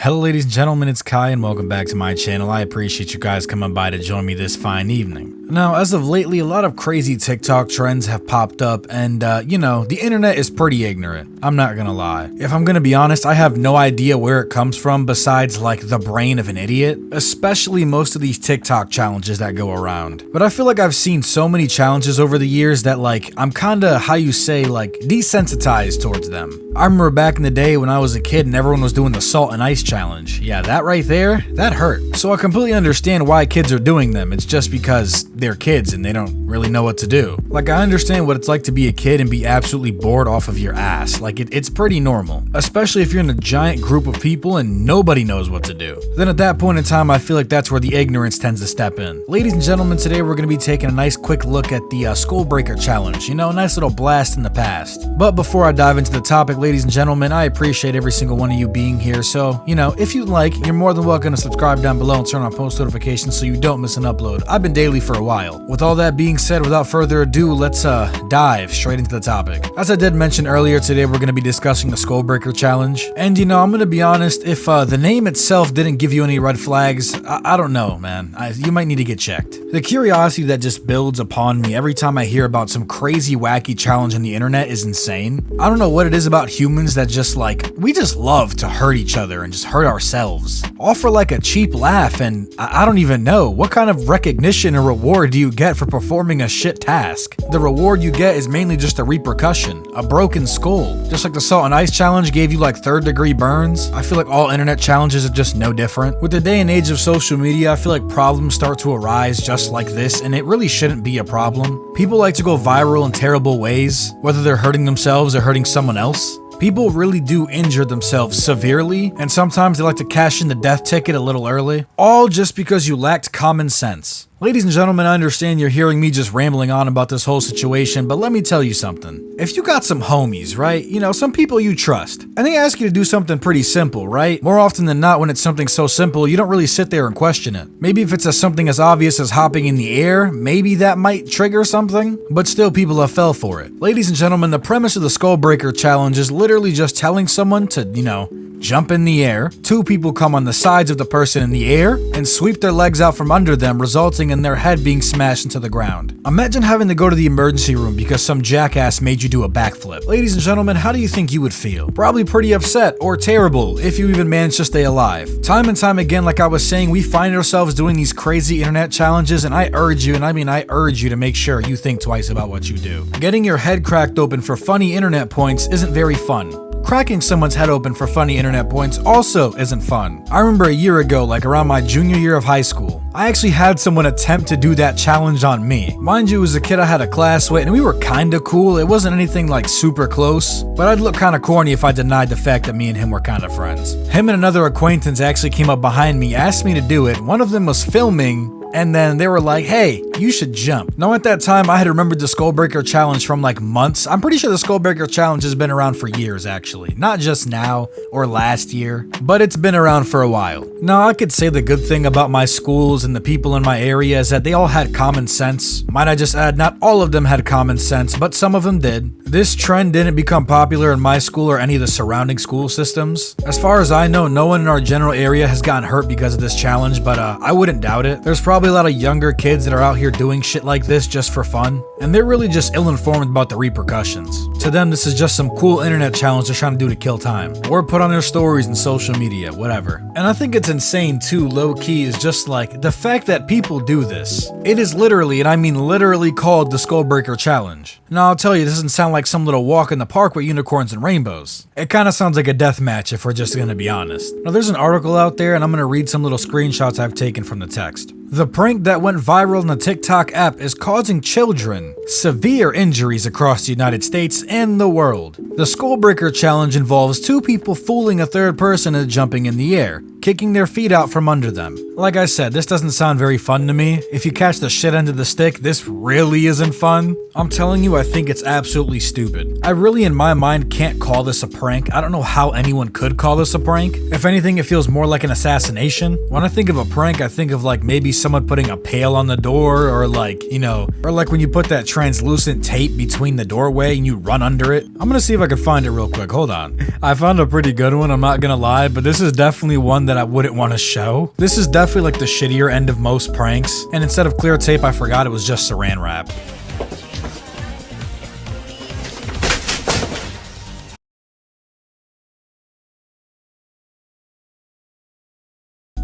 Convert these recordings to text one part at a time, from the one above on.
Hello ladies and gentlemen, it's Kyya and welcome back to my channel. I appreciate you guys coming by to join me this fine evening. Now, as of lately, a lot of crazy TikTok trends have popped up and, the internet is pretty ignorant. I'm not gonna lie. If I'm gonna be honest, I have no idea where it comes from besides, like, the brain of an idiot, especially most of these TikTok challenges that go around. But I feel like I've seen so many challenges over the years that, like, I'm kinda, desensitized towards them. I remember back in the day when I was a kid and everyone was doing the salt and ice challenge. Yeah, that right there, that hurt. So I completely understand why kids are doing them. It's just because they're kids and they don't really know what to do. Like, I understand what it's like to be a kid and be absolutely bored off of your ass. Like, it's pretty normal, especially if you're in a giant group of people and nobody knows what to do. Then at that point in time, I feel like that's where the ignorance tends to step in. Ladies and gentlemen, today we're going to be taking a nice quick look at the Skull Breaker challenge. You know, a nice little blast in the past. But before I dive into the topic, ladies and gentlemen, I appreciate every single one of you being here. So, if you'd like, you're more than welcome to subscribe down below and turn on post notifications so you don't miss an upload. I've been daily for a while. With all that being said, without further ado, let's dive straight into the topic. As I did mention earlier, today we're going to be discussing the Skull Breaker challenge. And I'm going to be honest, if the name itself didn't give you any red flags, I don't know, man. You might need to get checked. The curiosity that just builds upon me every time I hear about some crazy wacky challenge on the internet is insane. I don't know what it is about humans that just we just love to hurt each other and just hurt ourselves. All for like a cheap laugh, and I don't even know what kind of recognition or reward do you get for performing a shit task. The reward you get is mainly just a repercussion, a broken skull. Just like the salt and ice challenge gave you like 3rd-degree burns, I feel like all internet challenges are just no different. With the day and age of social media, I feel like problems start to arise just like this, and it really shouldn't be a problem. People like to go viral in terrible ways, whether they're hurting themselves or hurting someone else. People really do injure themselves severely, and sometimes they like to cash in the death ticket a little early, all just because you lacked common sense. Ladies and gentlemen, I understand you're hearing me just rambling on about this whole situation, but let me tell you something. If you got some homies, right? Some people you trust, and they ask you to do something pretty simple, right? More often than not, when it's something so simple, you don't really sit there and question it. Maybe if it's something as obvious as hopping in the air, maybe that might trigger something, but still people have fell for it. Ladies and gentlemen, the premise of the Skull Breaker challenge is literally just telling someone to, jump in the air. 2 people come on the sides of the person in the air and sweep their legs out from under them, resulting in their head being smashed into the ground. Imagine having to go to the emergency room because some jackass made you do a backflip. Ladies and gentlemen, how do you think you would feel? Probably pretty upset or terrible if you even managed to stay alive. Time and time again, like I was saying, we find ourselves doing these crazy internet challenges, and I urge you, I urge you to make sure you think twice about what you do. Getting your head cracked open for funny internet points isn't very fun. Cracking someone's head open for funny internet points also isn't fun. I remember a year ago, like around my junior year of high school, I actually had someone attempt to do that challenge on me. Mind you, as a kid I had a class with, and we were kinda cool. It wasn't anything like super close, but I'd look kinda corny if I denied the fact that me and him were kinda friends. Him and another acquaintance actually came up behind me, asked me to do it. One of them was filming, and then they were like, hey, you should jump. Now at that time, I had remembered the Skull Breaker challenge from like months. I'm pretty sure the Skull Breaker challenge has been around for years actually. Not just now or last year, but it's been around for a while. Now I could say the good thing about my schools and the people in my area is that they all had common sense. Might I just add, not all of them had common sense, but some of them did. This trend didn't become popular in my school or any of the surrounding school systems. As far as I know, no one in our general area has gotten hurt because of this challenge, but I wouldn't doubt it. There's probably a lot of younger kids that are out here doing shit like this just for fun, and they're really just ill-informed about the repercussions. To them, this is just some cool internet challenge they're trying to do to kill time, or put on their stories and social media, whatever. And I think it's insane too, low-key, is just like the fact that people do this. It is literally, and I mean literally, called the Skull Breaker challenge. Now I'll tell you, this doesn't sound like some little walk in the park with unicorns and rainbows. It kind of sounds like a death match if we're just gonna be honest. Now there's an article out there, and I'm gonna read some little screenshots I've taken from the text. The prank that went viral in the TikTok app is causing children severe injuries across the United States and the world. The Skull Breaker challenge involves 2 people fooling a 3rd person into jumping in the air, kicking their feet out from under them. Like I said, this doesn't sound very fun to me. If you catch the shit end of the stick, this really isn't fun. I'm telling you, I think it's absolutely stupid. I really, in my mind, can't call this a prank. I don't know how anyone could call this a prank. If anything, it feels more like an assassination. When I think of a prank, I think of like maybe someone putting a pail on the door, or like, you know, or like when you put that translucent tape between the doorway and you run under it. I'm gonna see if I can find it real quick. Hold on. I found a pretty good one, I'm not gonna lie, but this is definitely one that I wouldn't want to show. This is definitely like the shittier end of most pranks, and instead of clear tape, I forgot it was just saran wrap.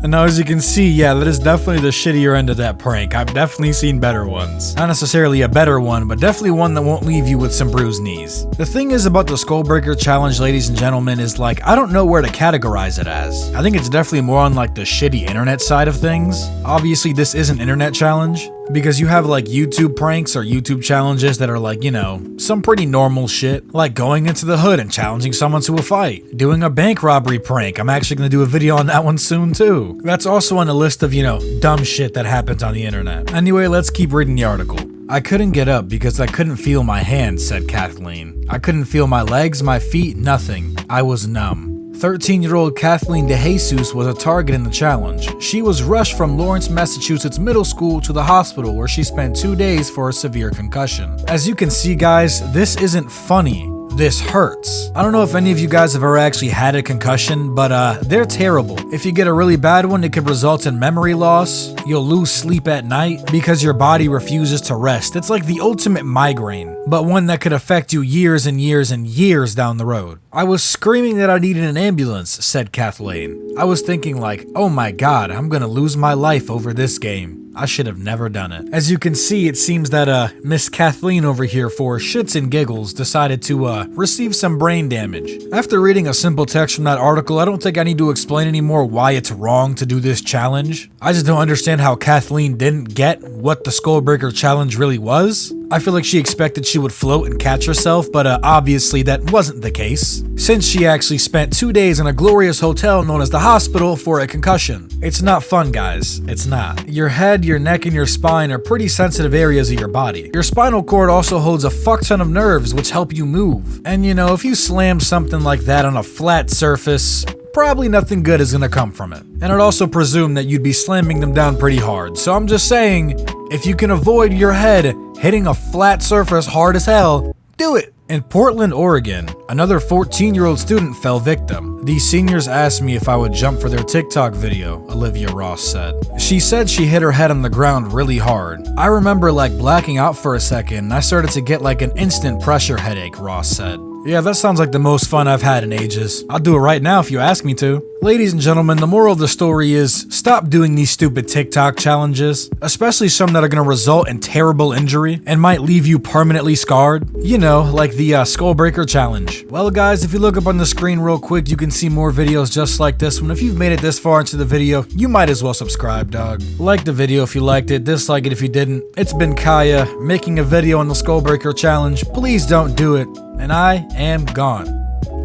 And now as you can see, yeah, that is definitely the shittier end of that prank. I've definitely seen better ones. Not necessarily a better one, but definitely one that won't leave you with some bruised knees. The thing is about the Skull Breaker challenge, ladies and gentlemen, is like, I don't know where to categorize it as. I think it's definitely more on like the shitty internet side of things. Obviously, this is an internet challenge, because you have like YouTube pranks or YouTube challenges that are like, you know, some pretty normal shit, like going into the hood and challenging someone to a fight, doing a bank robbery prank. I'm actually gonna do a video on that one soon too. That's also on the list of, you know, dumb shit that happens on the internet. Anyway, let's keep reading the article. I couldn't get up because I couldn't feel my hands, said Kathleen. I couldn't feel my legs, my feet, nothing. I was numb. 13-year-old Kathleen DeJesus was a target in the challenge. She was rushed from Lawrence, Massachusetts middle school to the hospital where she spent 2 days for a severe concussion. As you can see, guys, this isn't funny. This hurts. I don't know if any of you guys have ever actually had a concussion, but they're terrible. If you get a really bad one, it could result in memory loss. You'll lose sleep at night because your body refuses to rest. It's like the ultimate migraine, but one that could affect you years and years and years down the road. I was screaming that I needed an ambulance, said Kathleen. I was thinking like, oh my god, I'm gonna lose my life over this game. I should have never done it. As you can see, it seems that Miss Kathleen over here, for shits and giggles, decided to receive some brain damage. After reading a simple text from that article, I don't think I need to explain anymore why it's wrong to do this challenge. I just don't understand how Kathleen didn't get what the Skullbreaker challenge really was. I feel like she expected she would float and catch herself, but obviously that wasn't the case, since she actually spent 2 days in a glorious hotel known as the hospital for a concussion. It's not fun, guys. It's not. Your head, your neck, and your spine are pretty sensitive areas of your body. Your spinal cord also holds a fuck ton of nerves which help you move. And you know, if you slam something like that on a flat surface, probably nothing good is gonna come from it. And I'd also presume that you'd be slamming them down pretty hard. So I'm just saying, if you can avoid your head hitting a flat surface hard as hell, do it. In Portland, Oregon, another 14-year-old student fell victim. These seniors asked me if I would jump for their TikTok video, Olivia Ross said. She said she hit her head on the ground really hard. I remember like blacking out for a second and I started to get like an instant pressure headache, Ross said. Yeah, that sounds like the most fun I've had in ages. I'll do it right now if you ask me to. Ladies and gentlemen, the moral of the story is stop doing these stupid TikTok challenges, especially some that are going to result in terrible injury and might leave you permanently scarred. You know, like the Skullbreaker challenge. Well guys, if you look up on the screen real quick, you can see more videos just like this one. If you've made it this far into the video, you might as well subscribe, dog. Like the video if you liked it, dislike it if you didn't. It's been Kyya, making a video on the Skullbreaker challenge. Please don't do it. And I am gone.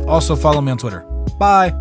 Also follow me on Twitter. Bye.